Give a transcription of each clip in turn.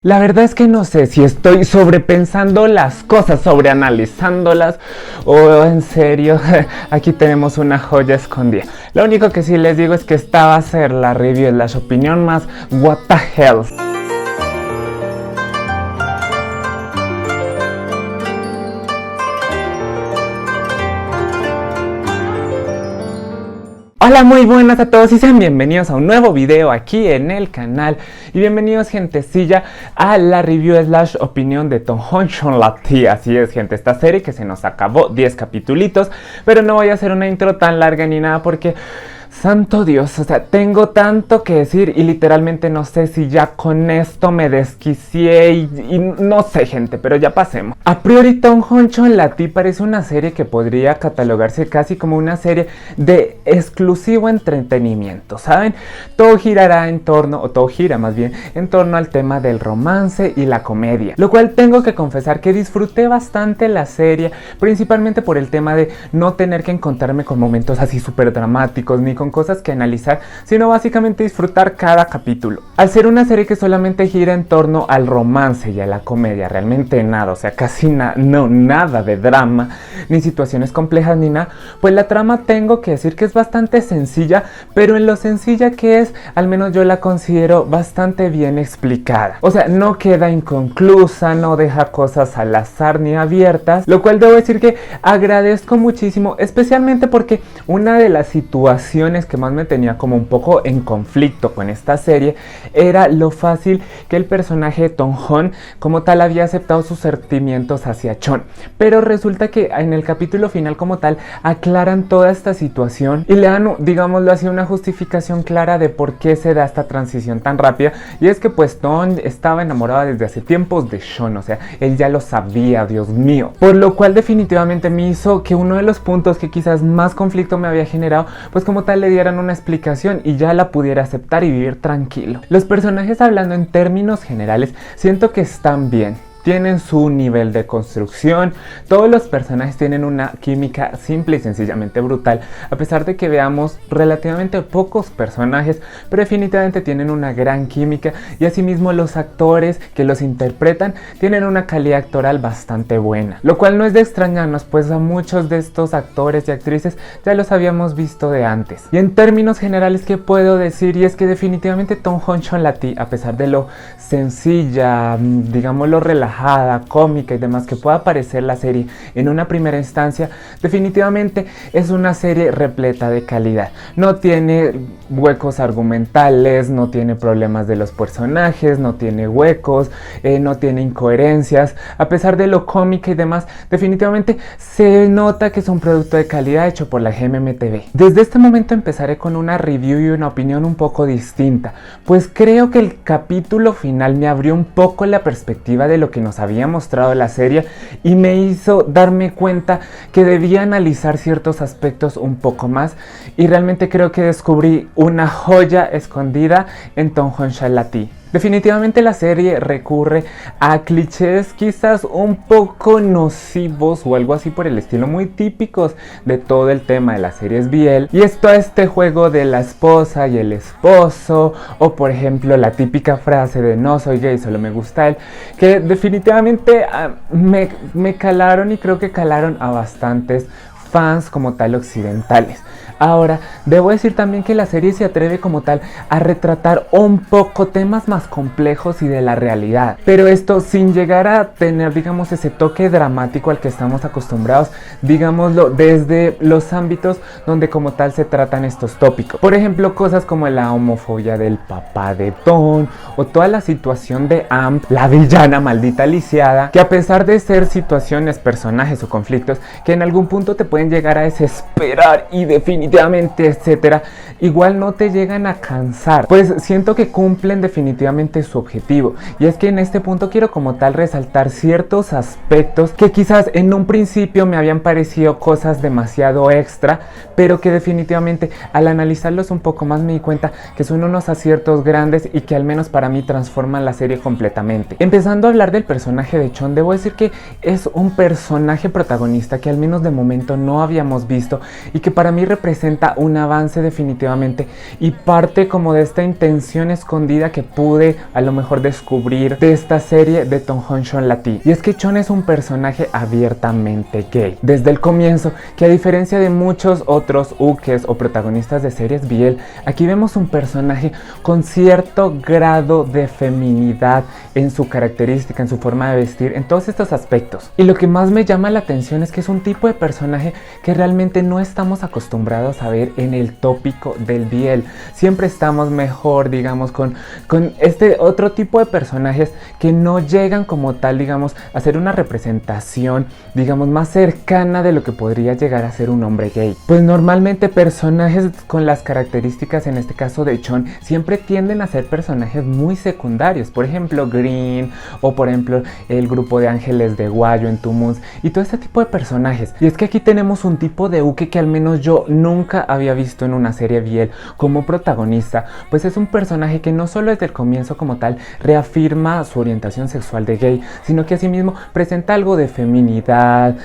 La verdad es que no sé si estoy sobrepensando las cosas, sobreanalizándolas o en serio, aquí tenemos una joya escondida. Lo único que sí les digo es que esta va a ser la review, la opinión más what the hell. Hola, muy buenas a todos y sean bienvenidos a un nuevo video aquí en el canal. Y bienvenidos, gentecilla, a la review / opinión de Tohonchon Lati. Así es, gente, esta serie que se nos acabó 10 capitulitos, pero no voy a hacer una intro tan larga ni nada porque... santo Dios, o sea, tengo tanto que decir y literalmente no sé si ya con esto me desquicié y no sé, gente, pero ya pasemos. A priori, Tohonchon Lati parece una serie que podría catalogarse casi como una serie de exclusivo entretenimiento, ¿saben? Todo girará en torno, o todo gira más bien, en torno al tema del romance y la comedia, lo cual tengo que confesar que disfruté bastante la serie, principalmente por el tema de no tener que encontrarme con momentos así súper dramáticos ni con cosas que analizar, sino básicamente disfrutar cada capítulo. Al ser una serie que solamente gira en torno al romance y a la comedia, realmente nada, o sea, casi nada de drama, ni situaciones complejas ni nada, pues la trama tengo que decir que es bastante sencilla, pero en lo sencilla que es, al menos yo la considero bastante bien explicada. O sea, no queda inconclusa, no deja cosas al azar ni abiertas, lo cual debo decir que agradezco muchísimo, especialmente porque una de las situaciones que más me tenía como un poco en conflicto con esta serie era lo fácil que el personaje de Tonghon como tal había aceptado sus sentimientos hacia Chon, pero resulta que en el capítulo final como tal aclaran toda esta situación y le dan, digámoslo así, una justificación clara de por qué se da esta transición tan rápida, y es que pues Ton estaba enamorada desde hace tiempos de Chon, o sea, él ya lo sabía, Dios mío, por lo cual definitivamente me hizo que uno de los puntos que quizás más conflicto me había generado, pues como tal le dieran una explicación y ya la pudiera aceptar y vivir tranquilo. Los personajes, hablando en términos generales, siento que están bien. Tienen su nivel de construcción, todos los personajes tienen una química simple y sencillamente brutal, a pesar de que veamos relativamente pocos personajes, pero definitivamente tienen una gran química, y asimismo los actores que los interpretan tienen una calidad actoral bastante buena, lo cual no es de extrañarnos, pues a muchos de estos actores y actrices ya los habíamos visto de antes. Y en términos generales, ¿qué puedo decir? Y es que definitivamente Tohonchon Lati, a pesar de lo sencilla, digámoslo relajada, cómica y demás que pueda parecer la serie en una primera instancia, definitivamente es una serie repleta de calidad. No tiene huecos argumentales, no tiene problemas de los personajes, no tiene huecos, no tiene incoherencias. A pesar de lo cómica y demás, definitivamente se nota que es un producto de calidad hecho por la GMMTV. Desde este momento empezaré con una review y una opinión un poco distinta, pues creo que el capítulo final me abrió un poco la perspectiva de lo que nos había mostrado la serie y me hizo darme cuenta que debía analizar ciertos aspectos un poco más, y realmente creo que descubrí una joya escondida en Tohonchon Lati. Definitivamente la serie recurre a clichés quizás un poco nocivos o algo así por el estilo, muy típicos de todo el tema de las series BL, y es todo este juego de la esposa y el esposo, o por ejemplo la típica frase de no soy gay, solo me gusta él, que definitivamente me calaron, y creo que calaron a bastantes fans como tal occidentales. Ahora, debo decir también que la serie se atreve como tal a retratar un poco temas más complejos y de la realidad, pero esto sin llegar a tener, digamos, ese toque dramático al que estamos acostumbrados, digámoslo, desde los ámbitos donde como tal se tratan estos tópicos. Por ejemplo, cosas como la homofobia del papá de Ton, o toda la situación de Amp, la villana maldita lisiada, que a pesar de ser situaciones, personajes o conflictos que en algún punto te pueden llegar a desesperar y definitivamente, etcétera, igual no te llegan a cansar, pues siento que cumplen definitivamente su objetivo. Y es que en este punto quiero como tal resaltar ciertos aspectos que quizás en un principio me habían parecido cosas demasiado extra, pero que definitivamente al analizarlos un poco más me di cuenta que son unos aciertos grandes y que al menos para mí transforman la serie completamente. Empezando a hablar del personaje de Chon, debo decir que es un personaje protagonista que al menos de momento no habíamos visto y que para mí representa representa un avance definitivamente y parte como de esta intención escondida que pude a lo mejor descubrir de esta serie de Tonghong Chonlatí. Y es que Chon es un personaje abiertamente gay desde el comienzo, que a diferencia de muchos otros ukes o protagonistas de series BL, aquí vemos un personaje con cierto grado de feminidad en su característica, en su forma de vestir, en todos estos aspectos. Y lo que más me llama la atención es que es un tipo de personaje que realmente no estamos acostumbrados a ver en el tópico del BL. Siempre estamos mejor, digamos, con este otro tipo de personajes que no llegan como tal, digamos, a ser una representación, digamos, más cercana de lo que podría llegar a ser un hombre gay. Pues normalmente personajes con las características, en este caso de Chon, siempre tienden a ser personajes muy secundarios. Por ejemplo, Green, o por ejemplo, el grupo de ángeles de Guayo en Two Moons, y todo este tipo de personajes. Y es que aquí tenemos un tipo de uke que al menos yo nunca había visto en una serie BL como protagonista, pues es un personaje que no solo desde el comienzo como tal reafirma su orientación sexual de gay, sino que asimismo presenta algo de feminidad,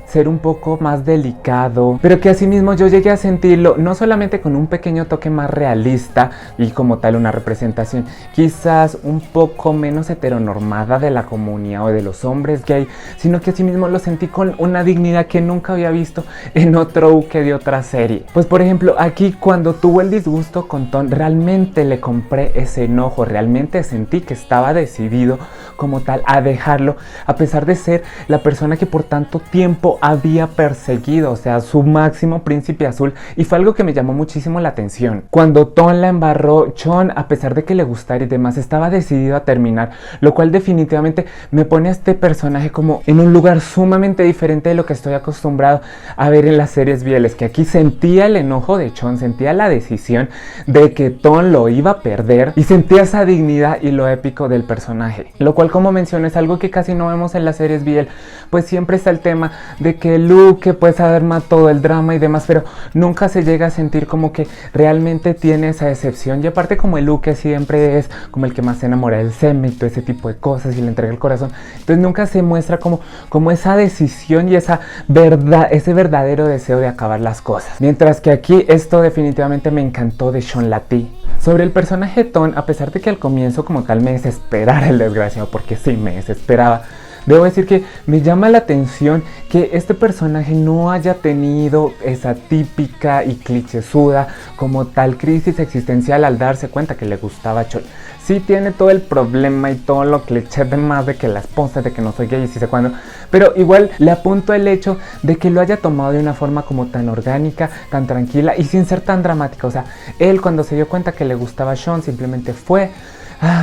ser un poco más delicado, pero que asimismo yo llegué a sentirlo no solamente con un pequeño toque más realista y como tal una representación quizás un poco menos heteronormada de la comunidad o de los hombres gay, sino que asimismo lo sentí con una dignidad que nunca había visto en otro uke de otra serie. Pues por ejemplo, aquí cuando tuvo el disgusto con Ton, realmente le compré ese enojo, realmente sentí que estaba decidido como tal a dejarlo, a pesar de ser la persona que por tanto tiempo había perseguido, o sea, su máximo príncipe azul, y fue algo que me llamó muchísimo la atención. Cuando Ton la embarró, Chon, a pesar de que le gustara y demás, estaba decidido a terminar, lo cual definitivamente me pone a este personaje como en un lugar sumamente diferente de lo que estoy acostumbrado a ver en las series BL, que aquí sentía el enojo de Chon, sentía la decisión de que Ton lo iba a perder y sentía esa dignidad y lo épico del personaje, lo cual, como mencioné, es algo que casi no vemos en las series BL, pues siempre está el tema de que Luke pues arma todo el drama y demás, pero nunca se llega a sentir como que realmente tiene esa decepción. Y aparte, como el Luke siempre es como el que más se enamora del Seme y todo ese tipo de cosas y le entrega el corazón, entonces nunca se muestra como esa decisión y esa verdad, ese verdadero deseo de acabar las cosas. Mientras que aquí esto definitivamente me encantó de Chonlatí. Sobre el personaje Ton, a pesar de que al comienzo como tal me desesperara el desgraciado, porque sí me desesperaba, debo decir que me llama la atención que este personaje no haya tenido esa típica y clichésuda como tal crisis existencial al darse cuenta que le gustaba a Chon. Sí tiene todo el problema y todo lo cliché de más de que la esposa, de que no soy gay y sí sé cuándo, pero igual le apunto el hecho de que lo haya tomado de una forma como tan orgánica, tan tranquila y sin ser tan dramática. O sea, él cuando se dio cuenta que le gustaba a Chon simplemente fue,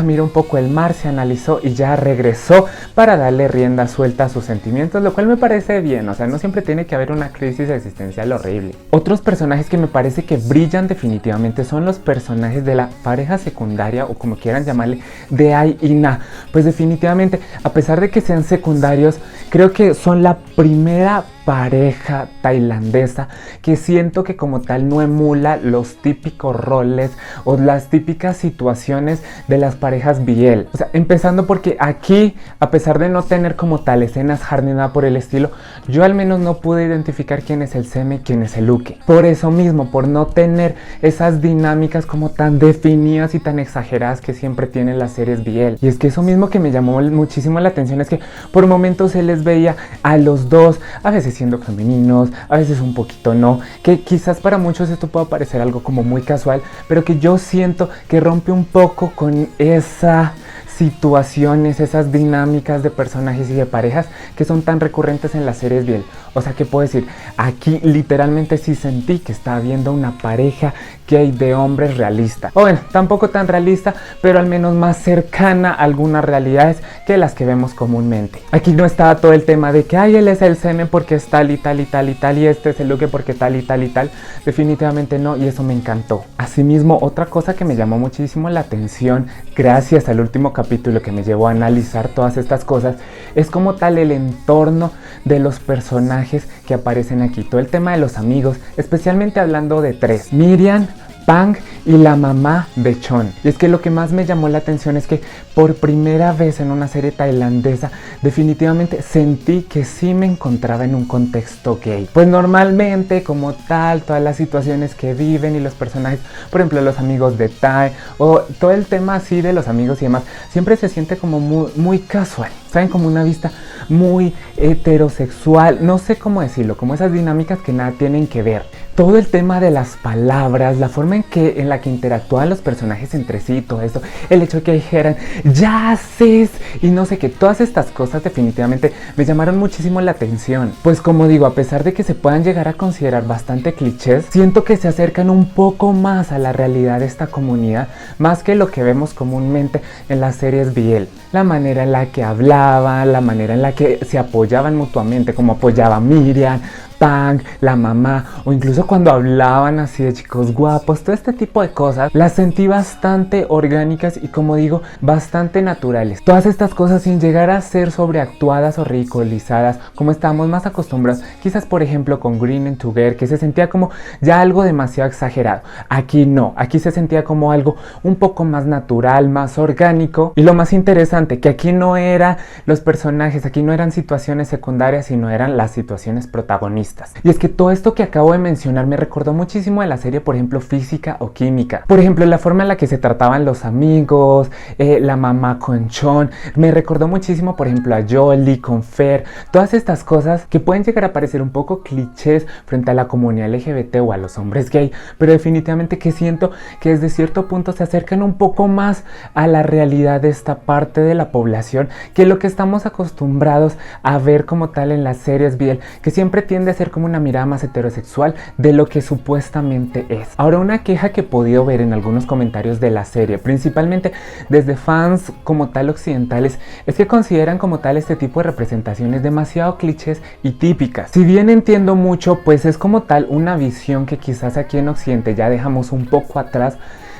miró un poco el mar, se analizó y ya regresó para darle rienda suelta a sus sentimientos, lo cual me parece bien. O sea, no siempre tiene que haber una crisis existencial horrible. Otros personajes que me parece que brillan definitivamente son los personajes de la pareja secundaria, o como quieran llamarle, de Ai y Na. Pues definitivamente, a pesar de que sean secundarios, creo que son la primera pareja tailandesa que siento que como tal no emula los típicos roles o las típicas situaciones de las parejas BL. O sea, empezando porque aquí, a pesar de no tener como tal escenas hard ni nada por el estilo, yo al menos no pude identificar quién es el Seme y quién es el Uke. Por eso mismo, por no tener esas dinámicas como tan definidas y tan exageradas que siempre tienen las series BL. Y es que eso mismo que me llamó muchísimo la atención es que por momentos se les veía a los dos, a veces siendo femeninos, a veces un poquito no, que quizás para muchos esto pueda parecer algo como muy casual, pero que yo siento que rompe un poco con esa situaciones, esas dinámicas de personajes y de parejas que son tan recurrentes en las series BL. O sea, ¿qué puedo decir? Aquí literalmente sí sentí que estaba viendo una pareja gay de hombres realista. O bueno, tampoco tan realista, pero al menos más cercana a algunas realidades que las que vemos comúnmente. Aquí no estaba todo el tema de que ay, él es el Seme porque es tal y tal y tal y tal, y este es el Luke porque tal y tal y tal. Definitivamente no, y eso me encantó. Asimismo, otra cosa que me llamó muchísimo la atención, gracias al último capítulo que me llevó a analizar todas estas cosas, es como tal el entorno de los personajes que aparecen aquí. Todo el tema de los amigos, especialmente hablando de tres: Miriam, Pang y la mamá de Chon. Y es que lo que más me llamó la atención es que por primera vez en una serie tailandesa definitivamente sentí que sí me encontraba en un contexto gay. Pues normalmente como tal todas las situaciones que viven y los personajes, por ejemplo los amigos de Tai o todo el tema así de los amigos y demás, siempre se siente como muy casual, ¿saben? Como una vista muy heterosexual, no sé cómo decirlo, como esas dinámicas que nada tienen que ver. Todo el tema de las palabras, la forma en la que interactúan los personajes entre sí, todo esto, el hecho de que dijeran ya haces y no sé qué, todas estas cosas definitivamente me llamaron muchísimo la atención. Pues como digo, a pesar de que se puedan llegar a considerar bastante clichés, siento que se acercan un poco más a la realidad de esta comunidad, más que lo que vemos comúnmente en las series BL. La manera en la que hablaban, la manera en la que se apoyaban mutuamente, como apoyaba Miriam, Pang, la mamá, o incluso cuando hablaban así de chicos guapos, todo este tipo de cosas, las sentí bastante orgánicas y, como digo, bastante naturales. Todas estas cosas sin llegar a ser sobreactuadas o ridiculizadas como estábamos más acostumbrados, quizás por ejemplo con Green and Together, que se sentía como ya algo demasiado exagerado. Aquí no, aquí se sentía como algo un poco más natural, más orgánico, y lo más interesante, que aquí no eran los personajes, aquí no eran situaciones secundarias, sino eran las situaciones protagonistas. Y es que todo esto que acabo de mencionar me recordó muchísimo de la serie, por ejemplo, Física o Química. Por ejemplo, la forma en la que se trataban los amigos, la mamá con Chon, me recordó muchísimo, por ejemplo, a Jolie con Fer. Todas estas cosas que pueden llegar a parecer un poco clichés frente a la comunidad LGBT o a los hombres gay, pero definitivamente que siento que desde cierto punto se acercan un poco más a la realidad de esta parte de la población que lo que estamos acostumbrados a ver como tal en las series BL, que siempre tiende a ser como una mirada más heterosexual de lo que supuestamente es. Ahora, una queja que he podido ver en algunos comentarios de la serie, principalmente desde fans como tal occidentales, es que consideran como tal este tipo de representaciones demasiado clichés y típicas. Si bien entiendo mucho, pues es como tal una visión que quizás aquí en Occidente ya dejamos un poco atrás.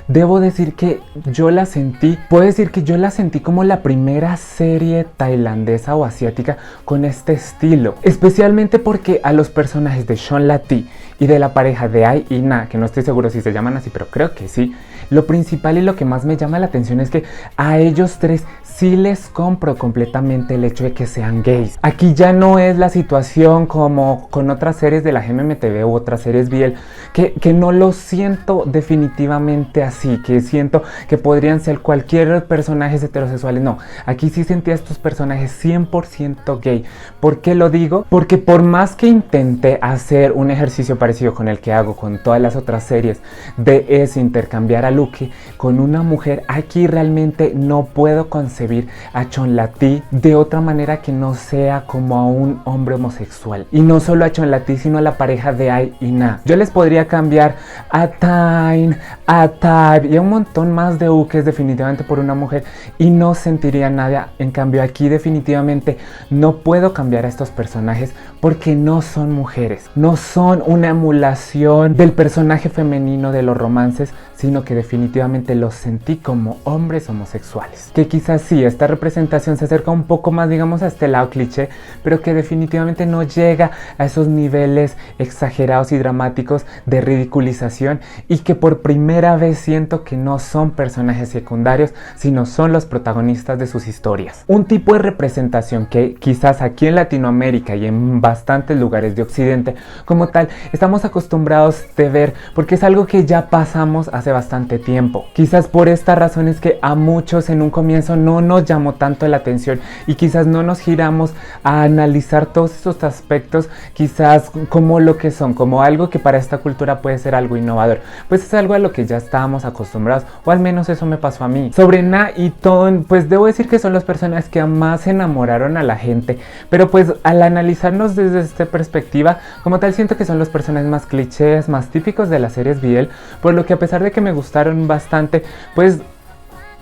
Debo decir que yo la sentí, puedo decir que yo la sentí como la primera serie tailandesa o asiática con este estilo, especialmente porque a los personajes de Chon La-ti y de la pareja de Ai y Na, que no estoy seguro si se llaman así, pero creo que sí, lo principal y lo que más me llama la atención es que a ellos tres sí les compro completamente el hecho de que sean gays. Aquí ya no es la situación como con otras series de la GMMTV u otras series BL, que no lo siento definitivamente así, que siento que podrían ser cualquier personajes heterosexuales. No, aquí sí sentí a estos personajes 100% gay. ¿Por qué lo digo? Porque por más que intenté hacer un ejercicio parecido con el que hago con todas las otras series de intercambiar a Luke con una mujer, aquí realmente no puedo concebir a Chon La-ti de otra manera que no sea como a un hombre homosexual. Y no solo a Chon La-ti, sino a la pareja de Ai y Na. Yo les podría cambiar a Tain, a Tab y a un montón más de ukes definitivamente por una mujer y no sentiría nada. En cambio aquí definitivamente no puedo cambiar a estos personajes porque no son mujeres, no son una emulación del personaje femenino de los romances, sino que definitivamente los sentí como hombres homosexuales. Que quizás sí, esta representación se acerca un poco más, digamos, a este lado cliché, pero que definitivamente no llega a esos niveles exagerados y dramáticos de ridiculización, y que por primera vez siento que no son personajes secundarios, sino son los protagonistas de sus historias. Un tipo de representación que quizás aquí en Latinoamérica y en bastantes lugares de Occidente como tal estamos acostumbrados de ver, porque es algo que ya pasamos hace bastante tiempo. Quizás por esta razón es que a muchos en un comienzo no nos llamó tanto la atención y quizás no nos giramos a analizar todos estos aspectos quizás como lo que son, como algo que para esta cultura puede ser algo innovador. Pues es algo a lo que ya estábamos acostumbrados, o al menos eso me pasó a mí. Sobre Na y Ton, pues debo decir que son los personajes que más enamoraron a la gente, pero pues al analizarnos desde esta perspectiva, como tal siento que son los personajes más clichés, más típicos de las series BL, por lo que a pesar de que me gustaron bastante, pues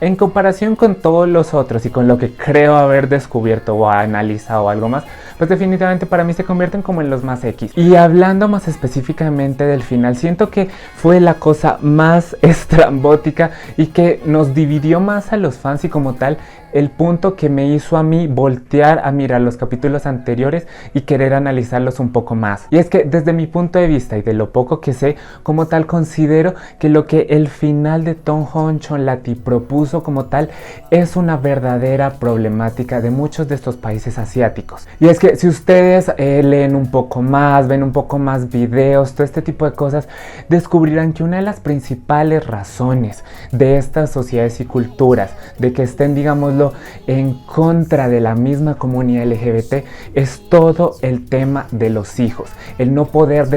en comparación con todos los otros y con lo que creo haber descubierto o analizado algo más, pues definitivamente para mí se convierten como en los más X. Y hablando más específicamente del final, siento que fue la cosa más estrambótica y que nos dividió más a los fans, y como tal el punto que me hizo a mí voltear a mirar los capítulos anteriores y querer analizarlos un poco más. Y es que desde mi punto de vista y de lo poco que sé, como tal considero que lo que el final de Tom Honchonlati propuso como tal es una verdadera problemática de muchos de estos países asiáticos. Y es que si ustedes leen un poco más, ven un poco más videos, todo este tipo de cosas, descubrirán que una de las principales razones de estas sociedades y culturas de que estén, digámoslo, en contra de la misma comunidad LGBT es todo el tema de los hijos, el no poder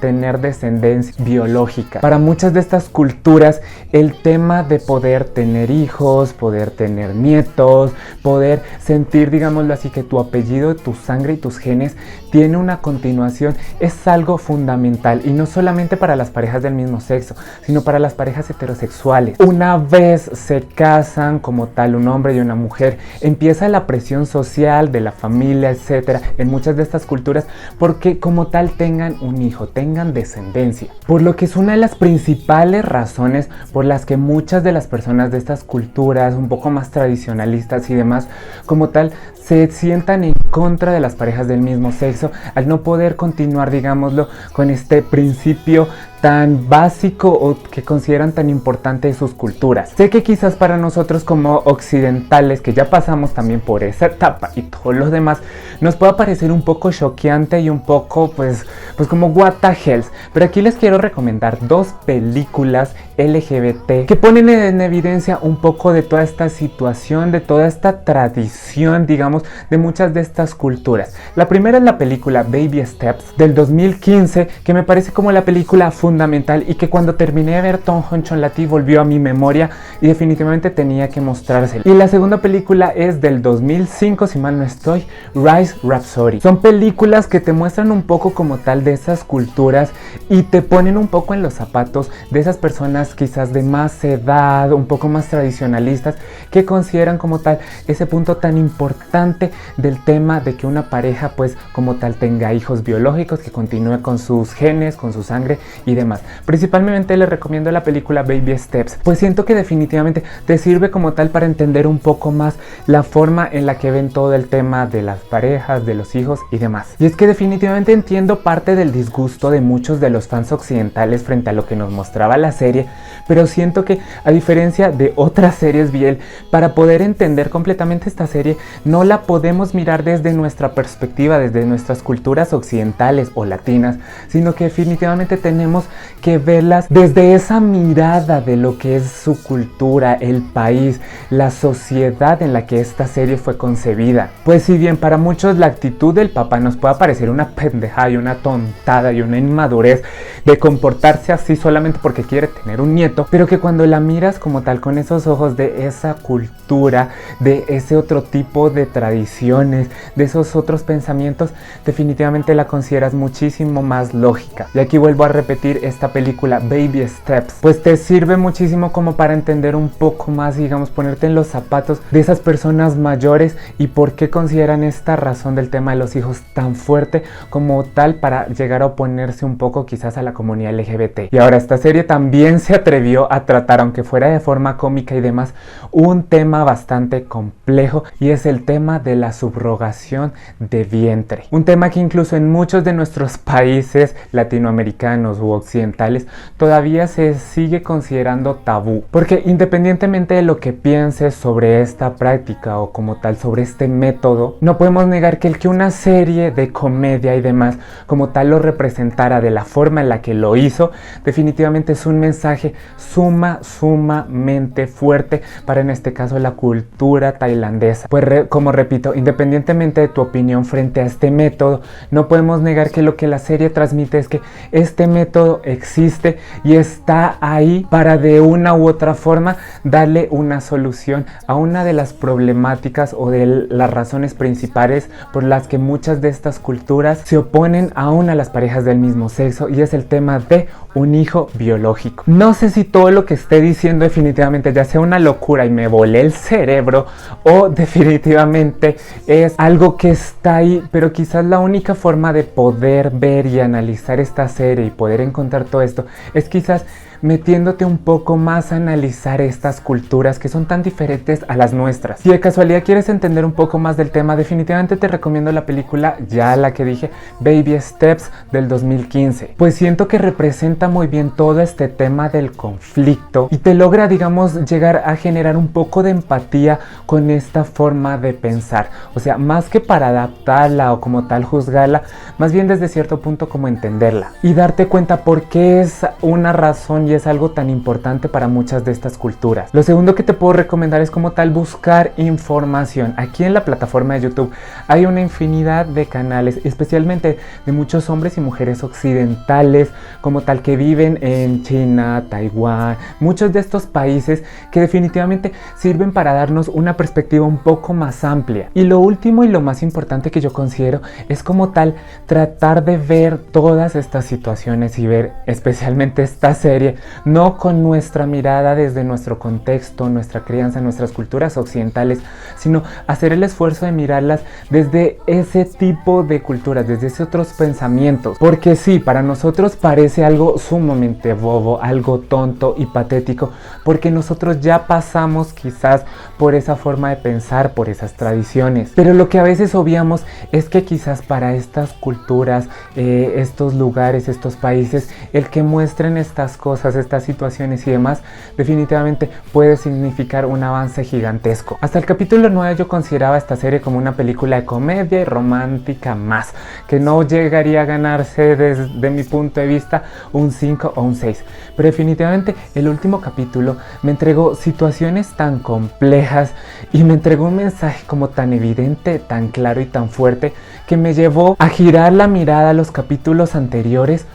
tener descendencia biológica. Para muchas de estas culturas el tema de poder tener hijos, poder tener nietos, poder sentir, digámoslo así, que tu apellido, tu sangre y tus genes tiene una continuación es algo fundamental, y no solamente para las parejas del mismo sexo, sino para las parejas heterosexuales. Una vez se casan como tal un hombre y una mujer, empieza la presión social de la familia, etcétera, en muchas de estas culturas, porque como tal tengan un hijo, tengan descendencia. Por lo que es una de las principales razones por las que muchas de las personas de estas culturas un poco más tradicionalistas y demás, como tal, se sientan en contra de las parejas del mismo sexo al no poder continuar, digámoslo, con este principio tan básico o que consideran tan importante de sus culturas. Sé que quizás para nosotros como occidentales, que ya pasamos también por esa etapa y todo lo demás, nos pueda parecer un poco choqueante y un poco pues como what the hell. Pero aquí les quiero recomendar dos películas LGBT que ponen en evidencia un poco de toda esta situación, de toda esta tradición, digamos, de muchas de estas culturas. La primera es la película Baby Steps del 2015, que me parece como la película fundamental y que cuando terminé de ver Tom Honchonlati volvió a mi memoria y definitivamente tenía que mostrársela. Y la segunda película es del 2005, si mal no estoy, Rise Rhapsody. Son películas que te muestran un poco como tal de esas culturas y te ponen un poco en los zapatos de esas personas quizás de más edad, un poco más tradicionalistas, que consideran como tal ese punto tan importante del tema de que una pareja pues como tal tenga hijos biológicos, que continúe con sus genes, con su sangre y demás. Principalmente les recomiendo la película Baby Steps, pues siento que definitivamente te sirve como tal para entender un poco más la forma en la que ven todo el tema de las parejas, de los hijos y demás. Y es que definitivamente entiendo parte del disgusto de muchos de los fans occidentales frente a lo que nos mostraba la serie, pero siento que a diferencia de otras series Biel, para poder entender completamente esta serie no la podemos mirar desde nuestra perspectiva, desde nuestras culturas occidentales o latinas, sino que definitivamente tenemos que verlas desde esa mirada de lo que es su cultura, el país, la sociedad en la que esta serie fue concebida. Pues si bien para muchos la actitud del papá nos puede parecer una pendejada y una tontada y una inmadurez de comportarse así solamente porque quiere tener un nieto, pero que cuando la miras como tal con esos ojos de esa cultura, de ese otro tipo de tradiciones, de esos otros pensamientos, definitivamente la consideras muchísimo más lógica. Y aquí vuelvo a repetir esta película Baby Steps, pues te sirve muchísimo como para entender un poco más, digamos, ponerte en los zapatos de esas personas mayores y por qué consideran esta razón del tema de los hijos tan fuerte como tal para llegar a oponerse un poco quizás a la comunidad LGBT. Y ahora esta serie también se atrevió a tratar, aunque fuera de forma cómica y demás, un tema bastante complejo, y es el tema de la subrogación de vientre. Un tema que incluso en muchos de nuestros países latinoamericanos u occidentales todavía se sigue considerando tabú, porque independientemente de lo que pienses sobre esta práctica o como tal sobre este método, no podemos negar que el que una serie de comedia y demás como tal lo representara de la forma en la que lo hizo, definitivamente es un mensaje sumamente fuerte para, en este caso, la cultura tailandesa. Pues como repito, independientemente de tu opinión frente a este método, no podemos negar que lo que la serie transmite es que este método existe y está ahí para de una u otra forma darle una solución a una de las problemáticas o de las razones principales por las que muchas de estas culturas se oponen aún a las parejas del mismo sexo, y es el tema de un hijo biológico. No sé si todo lo que esté diciendo definitivamente ya sea una locura y me volé el cerebro, o definitivamente es algo que está ahí, pero quizás la única forma de poder ver y analizar esta serie y poder encontrar todo esto es quizás metiéndote un poco más a analizar estas culturas que son tan diferentes a las nuestras. Si de casualidad quieres entender un poco más del tema, definitivamente te recomiendo la película, ya la que dije, Baby Steps del 2015, pues siento que representa muy bien todo este tema del conflicto y te logra, digamos, llegar a generar un poco de empatía con esta forma de pensar. O sea, más que para adaptarla o como tal juzgarla, más bien desde cierto punto como entenderla y darte cuenta por qué es una razón y es algo tan importante para muchas de estas culturas. Lo segundo que te puedo recomendar es como tal buscar información. Aquí en la plataforma de YouTube hay una infinidad de canales, especialmente de muchos hombres y mujeres occidentales como tal que viven en China, Taiwán, muchos de estos países que definitivamente sirven para darnos una perspectiva un poco más amplia. Y lo último y lo más importante que yo considero es como tal tratar de ver todas estas situaciones y ver especialmente esta serie no con nuestra mirada desde nuestro contexto, nuestra crianza, nuestras culturas occidentales, sino hacer el esfuerzo de mirarlas desde ese tipo de culturas, desde esos otros pensamientos. Porque sí, para nosotros parece algo sumamente bobo, algo tonto y patético, porque nosotros ya pasamos quizás por esa forma de pensar, por esas tradiciones. Pero lo que a veces obviamos es que quizás para estas culturas, estos lugares, estos países, el que muestren estas cosas, estas situaciones y demás, definitivamente puede significar un avance gigantesco. Hasta el capítulo 9 yo consideraba esta serie como una película de comedia y romántica más, que no llegaría a ganarse desde mi punto de vista un 5 o un 6. Pero definitivamente el último capítulo me entregó situaciones tan complejas y me entregó un mensaje como tan evidente, tan claro y tan fuerte que me llevó a girar la mirada a los capítulos anteriores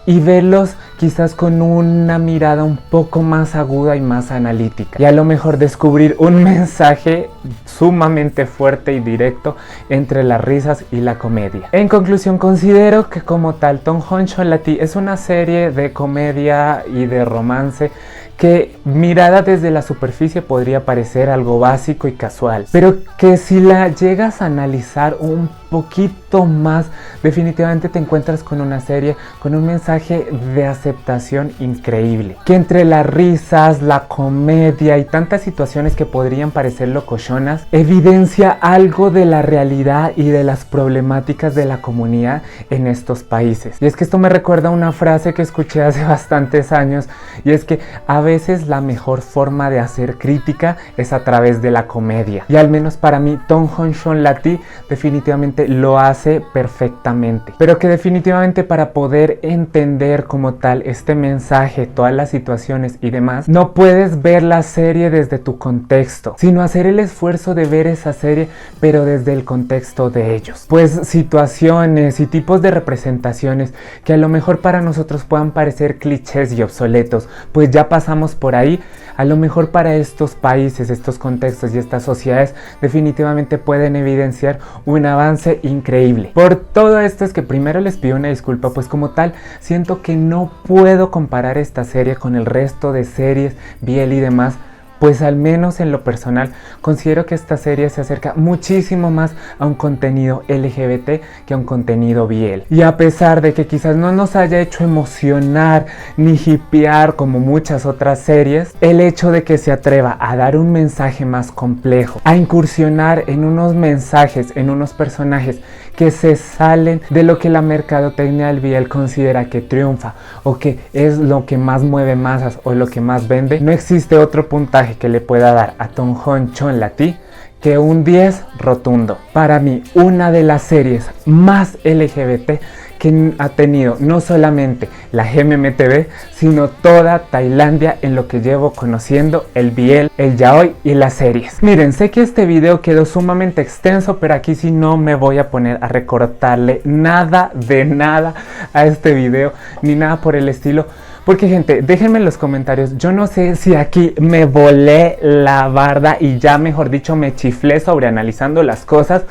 y verlos quizás con una mirada un poco más aguda y más analítica. Y a lo mejor descubrir un mensaje sumamente fuerte y directo entre las risas y la comedia. En conclusión, considero que como tal Tonghong Chonlatí es una serie de comedia y de romance que mirada desde la superficie podría parecer algo básico y casual, pero que si la llegas a analizar un poquito más, definitivamente te encuentras con una serie con un mensaje de aceptación increíble, que entre las risas, la comedia y tantas situaciones que podrían parecer locochonas, evidencia algo de la realidad y de las problemáticas de la comunidad en estos países. Y es que esto me recuerda a una frase que escuché hace bastantes años, y es que a veces la mejor forma de hacer crítica es a través de la comedia, y al menos para mí Tonghong Chonlatí definitivamente lo hace perfectamente, pero que definitivamente para poder entender como tal este mensaje, todas las situaciones y demás, no puedes ver la serie desde tu contexto, sino hacer el esfuerzo de ver esa serie pero desde el contexto de ellos, pues situaciones y tipos de representaciones que a lo mejor para nosotros puedan parecer clichés y obsoletos, pues ya pasamos por ahí, a lo mejor para estos países, estos contextos y estas sociedades definitivamente pueden evidenciar un avance increíble. Por todo esto es que primero les pido una disculpa, pues como tal siento que no puedo comparar esta serie con el resto de series, BL y demás, pues al menos en lo personal considero que esta serie se acerca muchísimo más a un contenido LGBT que a un contenido BL. Y a pesar de que quizás no nos haya hecho emocionar ni hipear como muchas otras series, el hecho de que se atreva a dar un mensaje más complejo, a incursionar en unos mensajes, en unos personajes que se salen de lo que la mercadotecnia del BL considera que triunfa o que es lo que más mueve masas o lo que más vende, no existe otro puntaje que le pueda dar a Tonghong Chonlatí que un 10 rotundo. Para mí, una de las series más LGBT que ha tenido no solamente la GMMTV, sino toda Tailandia en lo que llevo conociendo el BL, el yaoi y las series. Miren, sé que este video quedó sumamente extenso, pero aquí sí no me voy a poner a recortarle nada de nada a este video, ni nada por el estilo. Porque gente, déjenme en los comentarios, yo no sé si aquí me volé la barda y ya mejor dicho me chiflé sobre analizando las cosas,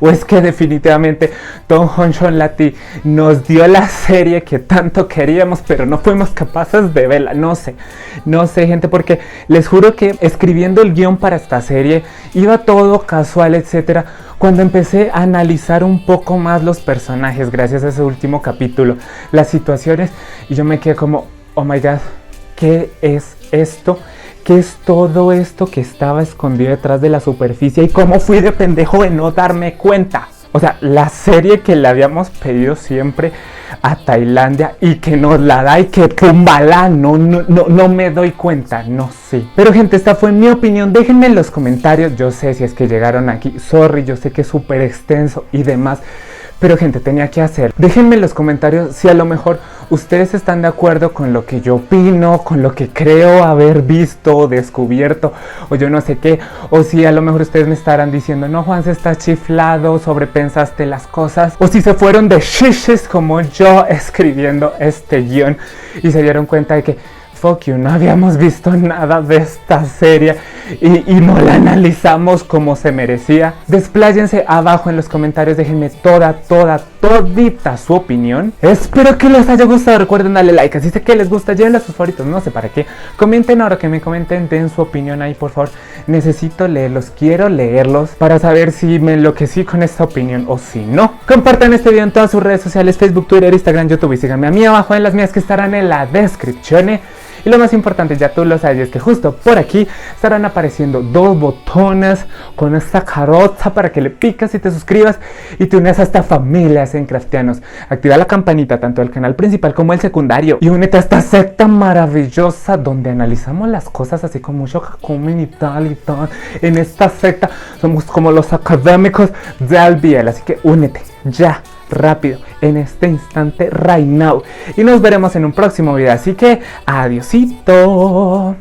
o es que definitivamente Tonghong Chonlatí nos dio la serie que tanto queríamos pero no fuimos capaces de verla. No sé gente, porque les juro que escribiendo el guión para esta serie iba todo casual, etcétera. Cuando empecé a analizar un poco más los personajes gracias a ese último capítulo, las situaciones, y yo me quedé como, oh my god, ¿qué es esto? ¿Qué es todo esto que estaba escondido detrás de la superficie? ¿Y cómo fui de pendejo de no darme cuenta? O sea, la serie que le habíamos pedido siempre a Tailandia y que nos la da y que pumbala, no me doy cuenta, no sé. Pero gente, esta fue mi opinión, déjenme en los comentarios, yo sé si es que llegaron aquí, sorry, yo sé que es súper extenso y demás. Pero gente, tenía que hacer. Déjenme en los comentarios si a lo mejor ustedes están de acuerdo con lo que yo opino, con lo que creo haber visto, descubierto, o yo no sé qué. O si a lo mejor ustedes me estarán diciendo, no, Juan, se está chiflado, sobrepensaste las cosas. O si se fueron de shishes como yo escribiendo este guión y se dieron cuenta de que fuck you, no habíamos visto nada de esta serie y no la analizamos como se merecía. Despláyense abajo en los comentarios, déjenme todita su opinión. Espero que les haya gustado, recuerden darle like, así sé que les gusta, llévenla a sus favoritos, no sé para qué. Comenten ahora que me comenten, den su opinión ahí por favor. Necesito leerlos, quiero leerlos para saber si me enloquecí con esta opinión o si no. Compartan este video en todas sus redes sociales, Facebook, Twitter, Instagram, YouTube y síganme a mí abajo en las mías que estarán en la descripción. Y lo más importante, ya tú lo sabes, es que justo por aquí estarán apareciendo dos botones con esta carota para que le picas y te suscribas y te unes a esta familia Zencraftianos. Activa la campanita tanto del canal principal como el secundario y únete a esta secta maravillosa donde analizamos las cosas así con mucho jacumen y tal. En esta secta somos como los académicos de Albiel, así que únete ya. Rápido, en este instante, right now. Y nos veremos en un próximo video. Así que, adiosito.